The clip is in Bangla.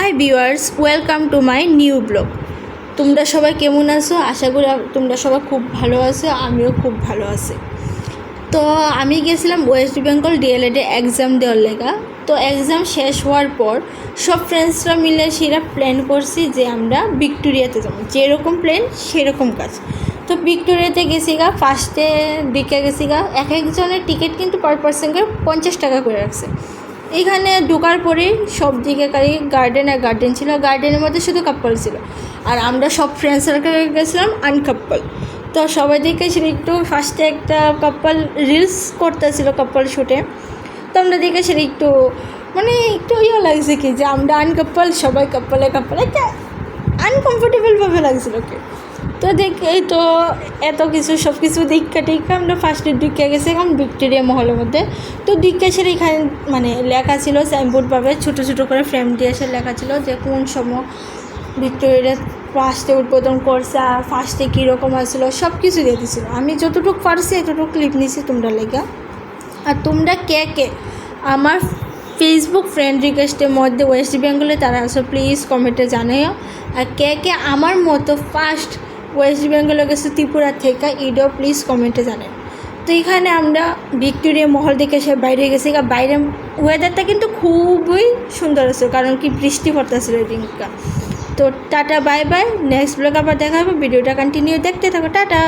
Hi viewers, welcome to my new blog. তোমরা সবাই কেমন আছো? আশা করি তোমরা সবাই খুব ভালো আছো, আমিও খুব ভালো আছি। তো আমি গেছিলাম ওয়েস্ট বেঙ্গল ডিএলএডে এক্সাম দেওয়ার লেগা। তো এক্সাম শেষ হওয়ার পর সব ফ্রেন্ডসরা মিলে সেরা প্ল্যান করছি যে আমরা ভিক্টোরিয়াতে যাবো, যেরকম প্ল্যান সেরকম কাজ। তো ভিক্টোরিয়াতে গেছি গা, ফার্স্টে দিকে গেছি গা, এক একজনের টিকিট কিন্তু পার পার্সনকে 50 টাকা করে রাখছে। এখানে ঢোকার পরে সব দিকে গার্ডেন ছিল, গার্ডেনের মধ্যে শুধু কাপল ছিল, আর আমরা সব ফ্রেন্ড সার্কেল গেছিলাম আনকাপল। তো সবাই দেখে সেটা একটু ফার্স্টে একটা কাপল রিলস করতেছিল, কাপল শুটে। তো আমরা দেখে সেটা একটু একটু লাগছে কি যে আমরা আনকাপল, সবাই কাপলে একটা আনকমফোর্টেবলভাবে লাগছিল কি। তো দেখে তো এত কিছু সব কিছু দেখা আমরা ফার্স্টে ঢুকে গেছি এখন ভিক্টোরিয়া মহলের মধ্যে। তো ঢুকে সেটা এখানে লেখা ছিল সাইনবোর্ডভাবে ছোটো ছোটো করে ফ্রেম দিয়ে এসে লেখা ছিল যে কোন সময় ভিক্টোরিয়া ফার্স্টে উদ্বোধন করছে, আর ফার্স্টে কীরকম আসছিলো সব কিছু দিয়ে দিয়েছিলো। আমি যতটুকু পারছি এতটুকু ক্লিপ নিয়েছি তোমরা লেখা। আর তোমরা কে কে আমার ফেসবুক ফ্রেন্ড রিকোয়েস্টের মধ্যে ওয়েস্ট বেঙ্গলে তারা আসো প্লিজ কমেন্টে জানাইও। আর কে কে আমার মতো ফার্স্ট ওয়েস্ট বেঙ্গলে গেছে ত্রিপুরা থেকে এটাও প্লিজ কমেন্টে জানাই। তো এখানে আমরা ভিক্টোরিয়া মহল দেখে সে বাইরে গেছি, বাইরে ওয়েদারটা কিন্তু খুবই সুন্দর আছে, কারণ কি বৃষ্টি পড়তেছিল দিনটা। তো tata, bye bye, next blog আবার দেখা হবে। ভিডিওটা কন্টিনিউ দেখতে থাকো, টাটা।